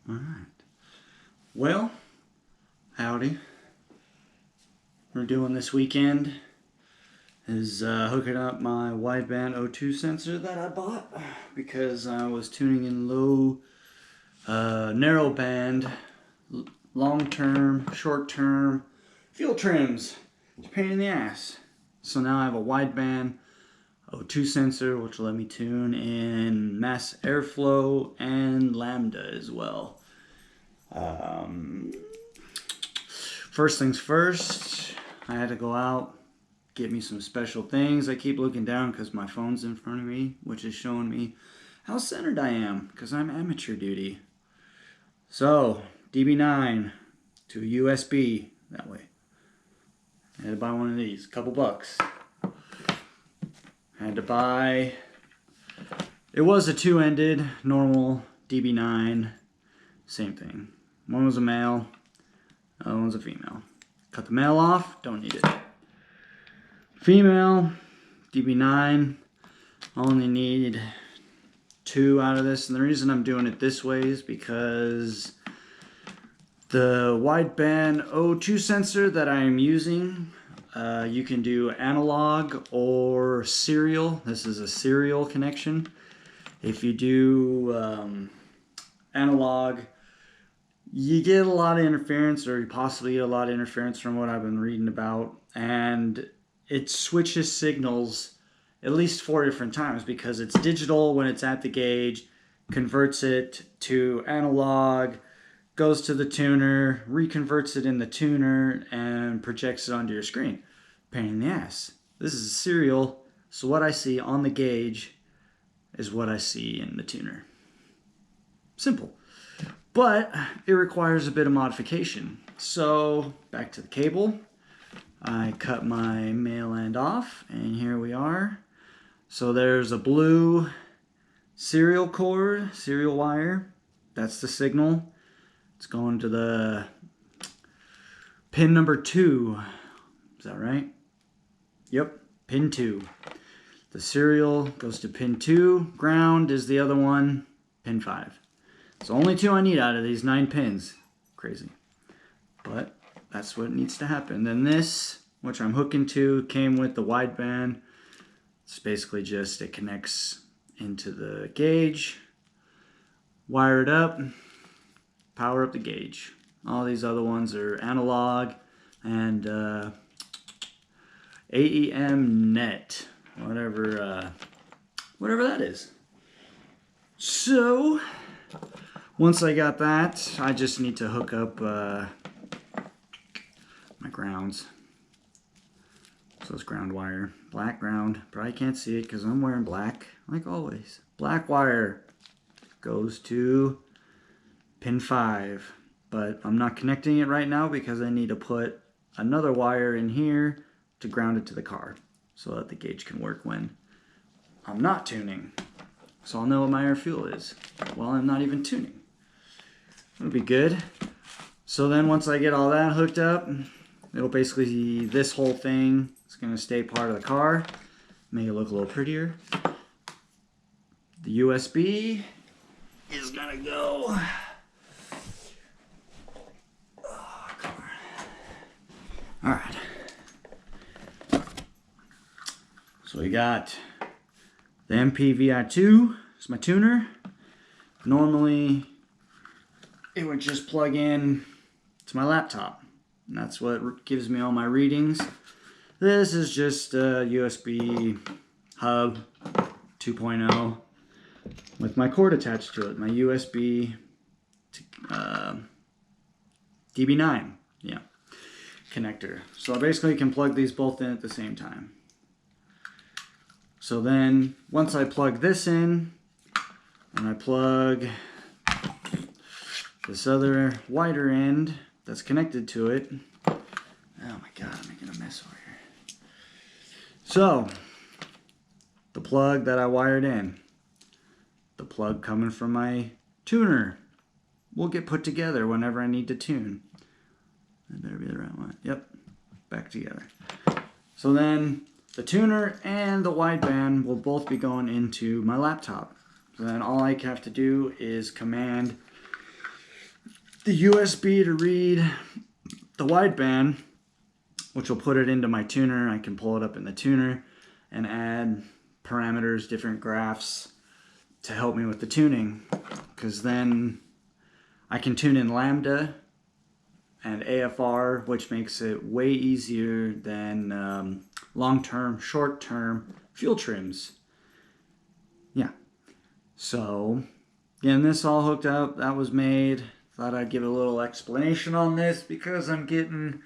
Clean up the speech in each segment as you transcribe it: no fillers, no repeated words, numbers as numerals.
Alright. Well, howdy. We're doing this weekend is hooking up my wideband O2 sensor that I bought because I was tuning in low, narrow band, long-term, short-term fuel trims. It's a pain in the ass. So now I have a wideband O2 sensor which will let me tune in mass airflow and lambda as well. First things first, I had to go out, get me some special things. I keep looking down because my phone's in front of me, which is showing me how centered I am because I'm amateur duty. So, DB9 to USB, that way. I had to buy one of these, a couple bucks. I had to buy, it was a two-ended, normal DB9, same thing. One was a male, the other one's a female. Cut the male off, don't need it. Female, DB9, only need 2 out of this. And the reason I'm doing it this way is because the wideband O2 sensor that I'm using, you can do analog or serial. This is a serial connection. If you do analog, you get a lot of interference, or you possibly get a lot of interference from what I've been reading about, and it switches signals at least 4 different times because it's digital when it's at the gauge, converts it to analog, goes to the tuner, reconverts it in the tuner, and projects it onto your screen. Pain in the ass. This is a serial, so what I see on the gauge is what I see in the tuner. Simple. But it requires a bit of modification. So back to the cable. I cut my male end off, and here we are. So there's a blue serial cord, serial wire. That's the signal. It's going to the pin number 2. Is that right? Yep, pin 2. The serial goes to pin 2. Ground is the other one, pin 5. So only 2 I need out of these 9 pins. Crazy. But that's what needs to happen. Then this, which I'm hooking to, came with the wideband. It's basically just, it connects into the gauge, wire it up, power up the gauge. All these other ones are analog and AEM net, whatever that is. So once I got that, I just need to hook up my grounds. So it's ground wire, black ground. Probably can't see it because I'm wearing black, like always. Black wire goes to pin 5, but I'm not connecting it right now because I need to put another wire in here to ground it to the car so that the gauge can work when I'm not tuning. So I'll know what my air fuel is while I'm not even tuning. It'll be good. So then once I get all that hooked up, it'll basically, this whole thing is going to stay part of the car, make it look a little prettier. The USB is going to go. Oh, car. All right. So we got the MPVI2. It's my tuner. Normally it would just plug in to my laptop, and that's what gives me all my readings. This is just a USB hub 2.0 with my cord attached to it, my USB to, DB9 connector. So I basically can plug these both in at the same time. So then once I plug this in and I plug this other wider end that's connected to it. Oh my god, I'm making a mess over here. So, the plug that I wired in, the plug coming from my tuner, will get put together whenever I need to tune. That better be the right one. Yep, back together. So then, the tuner and the wideband will both be going into my laptop. So then all I have to do is command the USB to read the wideband, which will put it into my tuner. I can pull it up in the tuner and add parameters, different graphs to help me with the tuning, because then I can tune in lambda and AFR, which makes it way easier than long-term, short-term fuel trims. Yeah. So, getting this all hooked up, that was made. Thought I'd give a little explanation on this because I'm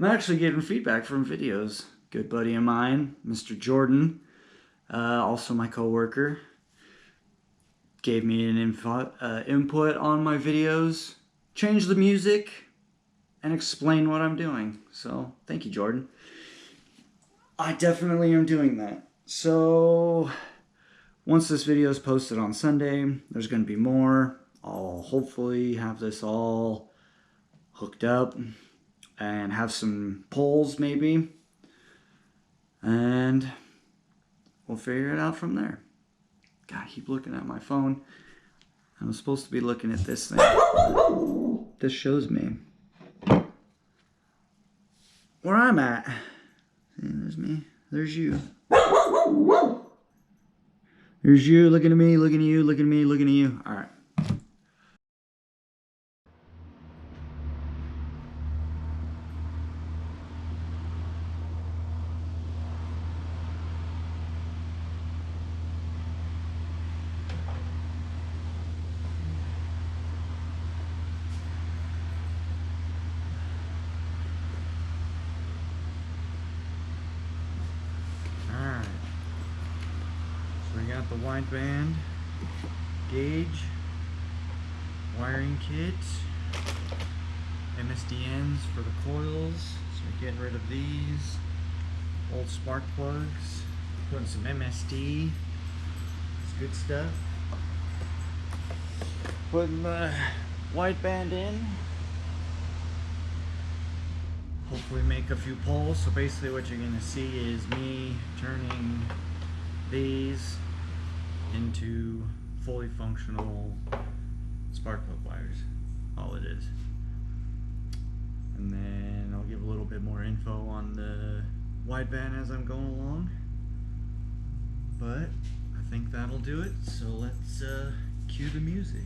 actually getting feedback from videos. Good buddy of mine, Mr. Jordan, also my coworker, gave me an input on my videos, changed the music, and explain what I'm doing. So, thank you, Jordan. I definitely am doing that. So, once this video is posted on Sunday, there's going to be more. I'll hopefully have this all hooked up and have some polls maybe. And we'll figure it out from there. God, I keep looking at my phone. I'm supposed to be looking at this thing. This shows me where I'm at. See, there's me. There's you. There's you looking at me, looking at you, looking at me, looking at you. All right. We got the wideband gauge, wiring kit, MSD ends for the coils, so we're getting rid of these old spark plugs, putting some MSD, it's good stuff, putting the wideband in, hopefully make a few poles. So basically what you're going to see is me turning these into fully functional spark plug wires, all it is. And then I'll give a little bit more info on the wideband as I'm going along, but I think that'll do it. So let's cue the music.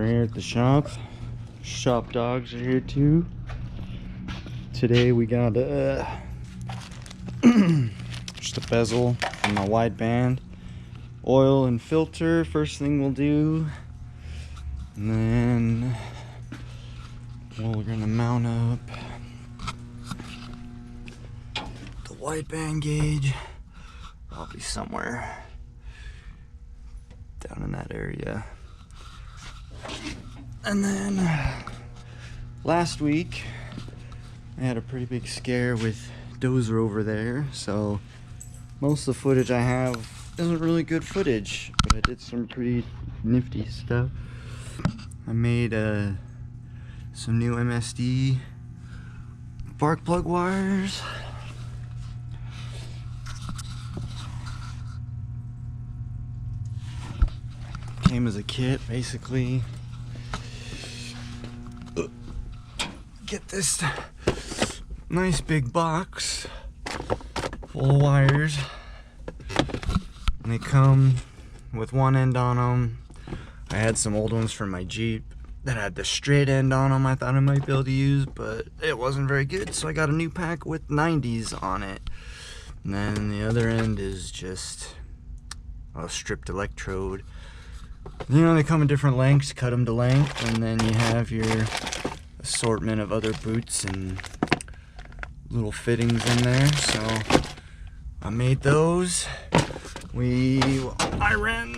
here at the shop. Shop dogs are here too. Today we got just a bezel from my wideband, oil and filter. First thing we'll do, and then we're gonna mount up the wideband gauge, probably somewhere down in that area. And then last week I had a pretty big scare with Dozer over there, so most of the footage I have isn't really good footage, but I did some pretty nifty stuff. I made some new MSD spark plug wires. Came as a kit, basically. Get this nice big box full of wires, and they come with one end on them. I had some old ones from my Jeep that had the straight end on them I thought I might be able to use, but it wasn't very good, so I got a new pack with 90s on it. And then the other end is just a stripped electrode. You know, they come in different lengths, cut them to length, and then you have your assortment of other boots and little fittings in there. So I made those. I ran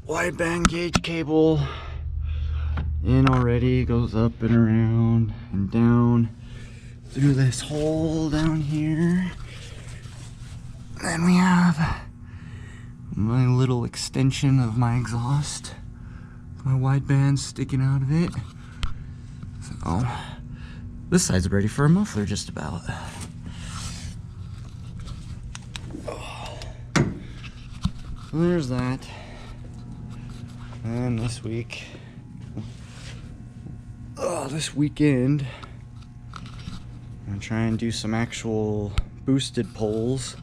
wideband gauge cable in already. It goes up and around and down through this hole down here. Then we have my little extension of my exhaust, my wideband sticking out of it. So this side's ready for a muffler just about. So there's that. And this weekend, I'm gonna try and do some actual boosted poles.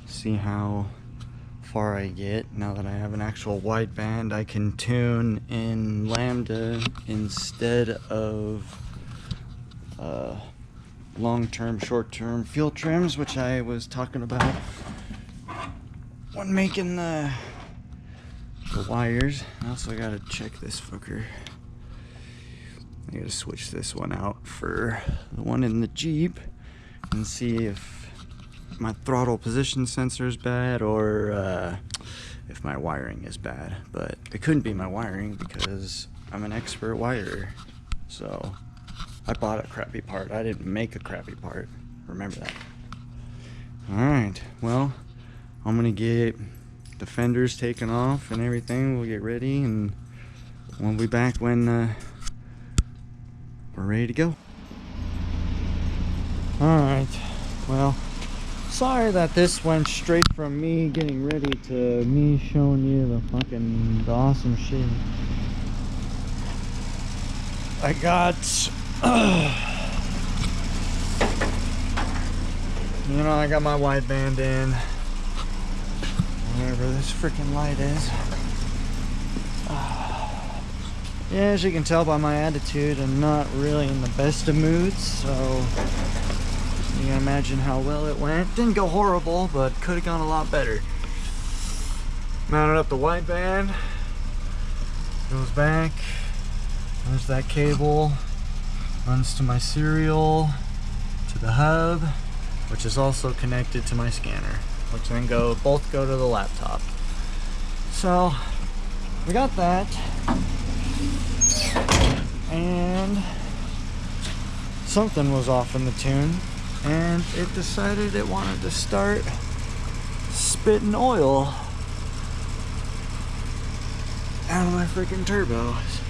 See how far I get. Now that I have an actual wideband, I can tune in lambda instead of long-term, short-term field trims, which I was talking about when making the wires. I also gotta check this fucker. I gotta switch this one out for the one in the Jeep and see if my throttle position sensor is bad or if my wiring is bad. But it couldn't be my wiring because I'm an expert wirer. So I bought a crappy part. I didn't make a crappy part. Remember that. Alright, well, I'm gonna get the fenders taken off and everything. We'll get ready and we'll be back when we're ready to go. Alright, well, sorry that this went straight from me getting ready to me showing you the awesome shit. I got you know, I got my wideband in, whatever this freaking light is. Yeah, as you can tell by my attitude, I'm not really in the best of moods, so you can imagine how well it went. Didn't go horrible, but could have gone a lot better. Mounted up the wideband, goes back, there's that cable, runs to my serial, to the hub, which is also connected to my scanner, which then both go to the laptop. So we got that, and something was off in the tune, and it decided it wanted to start spitting oil out of my freaking turbos,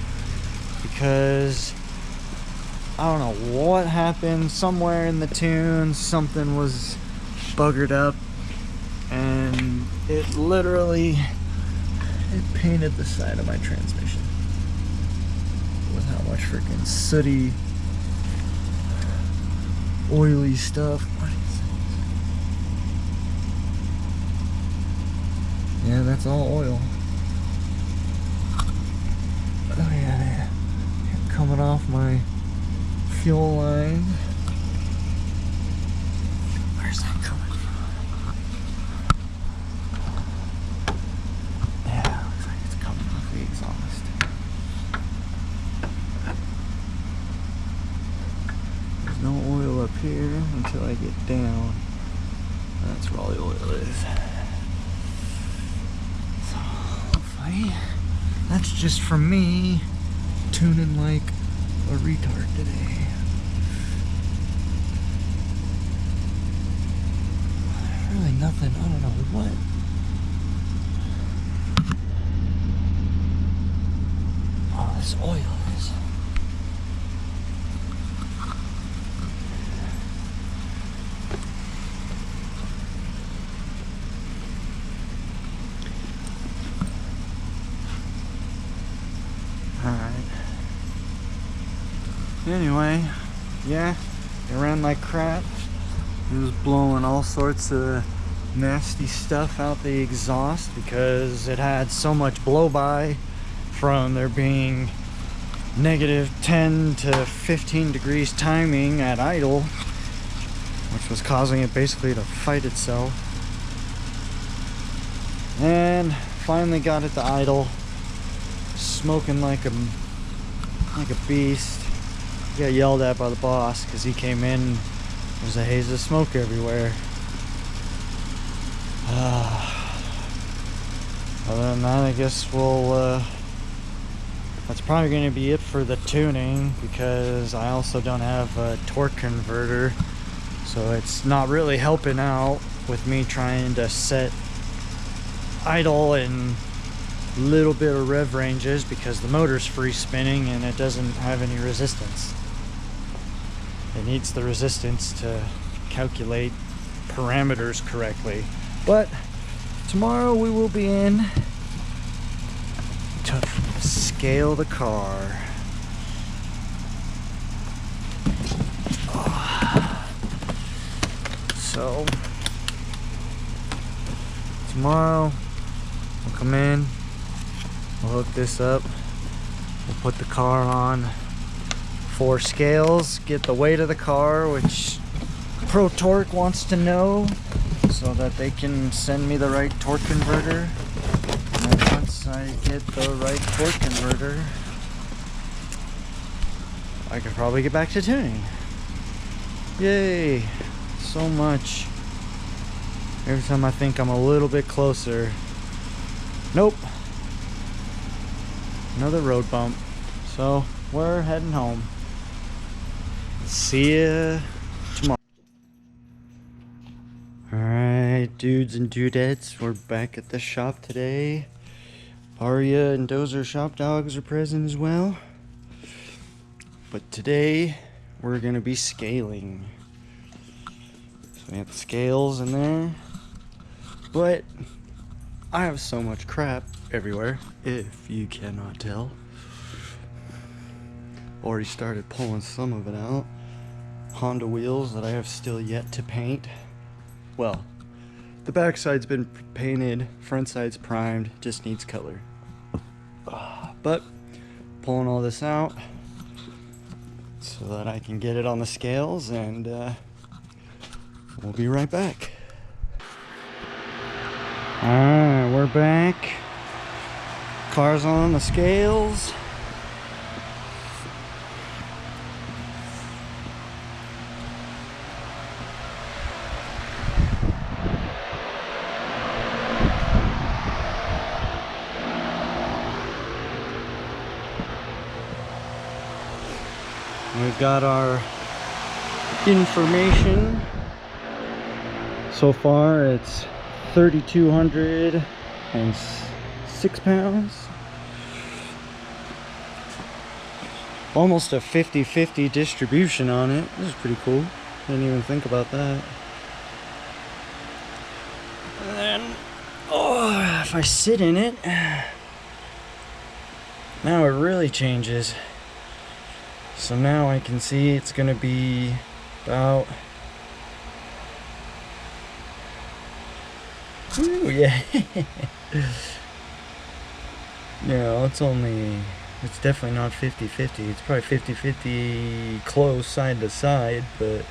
because I don't know what happened. Somewhere in the tune something was buggered up, and it painted the side of my transmission with how much freaking sooty, oily stuff. What is it? Yeah, that's all oil. shut off my fuel line. Where's that coming from? Yeah, looks like it's coming off the exhaust. There's no oil up here until I get down. That's where all the oil is. So hopefully that's just from me tuning like a retard today. Really nothing, I don't know what. Oh, this oil is. Alright. Anyway, yeah, it ran like crap. It was blowing all sorts of nasty stuff out the exhaust because it had so much blow-by from there being negative 10 to 15 degrees timing at idle, which was causing it basically to fight itself. And finally got it to idle, smoking like a beast. Got yelled at by the boss because he came in. There's a haze of smoke everywhere. Other than that, I guess we'll that's probably going to be it for the tuning, because I also don't have a torque converter, so it's not really helping out with me trying to set idle and little bit of rev ranges, because the motor's free spinning and it doesn't have any resistance. It needs the resistance to calculate parameters correctly. But tomorrow we will be in to scale the car. So tomorrow we'll come in, we'll hook this up, we'll put the car on 4 scales, get the weight of the car, which Pro Torque wants to know, so that they can send me the right torque converter. And once I get the right torque converter, I could probably get back to tuning. Yay! So much. Every time I think I'm a little bit closer, nope. Another road bump. So we're heading home. See ya tomorrow. Alright, dudes and dudettes, we're back at the shop today. Arya and Dozer shop dogs are present as well. But today we're gonna be scaling. So we have the scales in there. But I have so much crap everywhere, if you cannot tell. Already started pulling some of it out. Honda wheels that I have still yet to paint. Well, the back side's been painted, front side's primed, just needs color. But pulling all this out so that I can get it on the scales, and we'll be right back. Alright, we're back. Car's on the scales. We've got our information. So far it's 3,206 pounds. Almost a 50-50 distribution on it. This is pretty cool. Didn't even think about that. And then, oh, if I sit in it, now it really changes. So now I can see it's gonna be about, ooh, yeah. No, it's only It's definitely not 50-50. It's probably 50-50 close side to side, but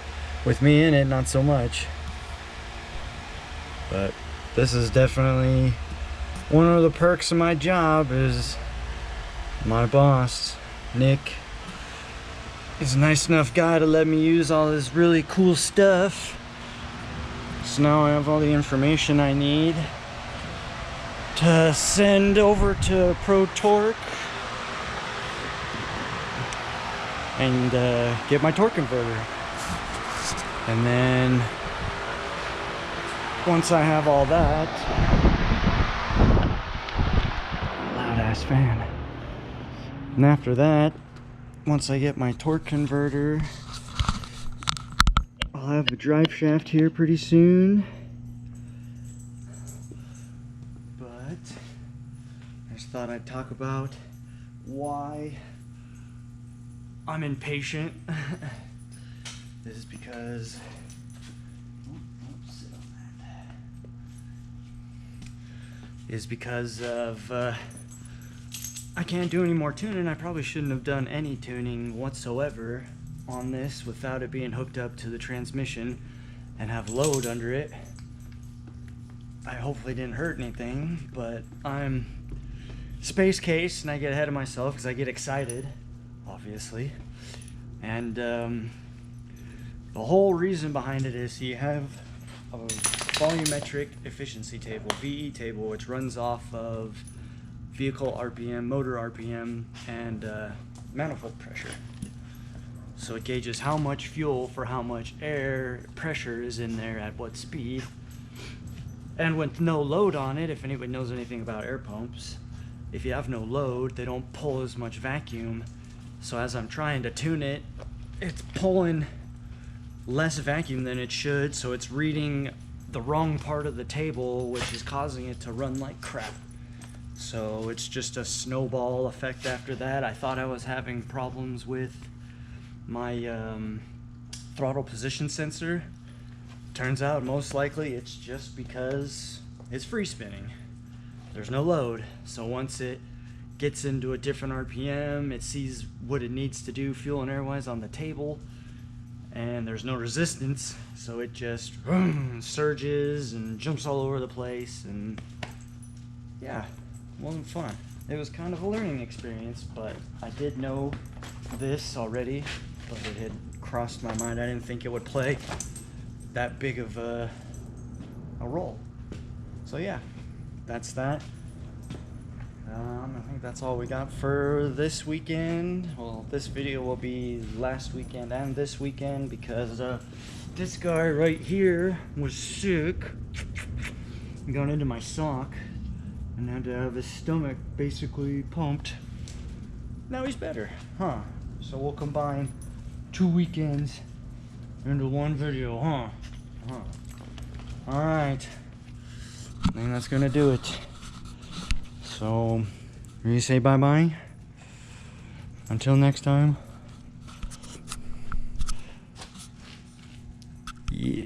with me in it, not so much. But this is definitely one of the perks of my job. Is my boss, Nick, is a nice enough guy to let me use all this really cool stuff. So now I have all the information I need to send over to Pro Torque and get my torque converter. And then once I have all that, loud ass fan. And after that, once I get my torque converter, I'll have a drive shaft here pretty soon. But I just thought I'd talk about why I'm impatient. This is because of I can't do any more tuning. I probably shouldn't have done any tuning whatsoever on this without it being hooked up to the transmission and have load under it. I hopefully didn't hurt anything, but I'm space case and I get ahead of myself because I get excited, obviously. And the whole reason behind it is you have a volumetric efficiency table, VE table, which runs off of vehicle RPM, motor RPM, and manifold pressure. So it gauges how much fuel for how much air pressure is in there at what speed. And with no load on it, if anybody knows anything about air pumps, if you have no load, they don't pull as much vacuum. So as I'm trying to tune it, it's pulling less vacuum than it should, so it's reading the wrong part of the table, which is causing it to run like crap. So it's just a snowball effect after that. I thought I was having problems with my throttle position sensor. Turns out most likely it's just because it's free spinning. There's no load. So once it gets into a different RPM, it sees what it needs to do fuel and air-wise on the table, and there's no resistance, so it just surges and jumps all over the place, and yeah, it wasn't fun. It was kind of a learning experience, but I did know this already, but it had crossed my mind. I didn't think it would play that big of a role. So yeah, that's that. I think that's all we got for this weekend. Well, this video will be last weekend and this weekend because this guy right here was sick. He got into my sock and had to have his stomach basically pumped. Now he's better, huh? So we'll combine 2 weekends into one video, huh? Alright. I think that's gonna do it. So, you say bye-bye? Until next time.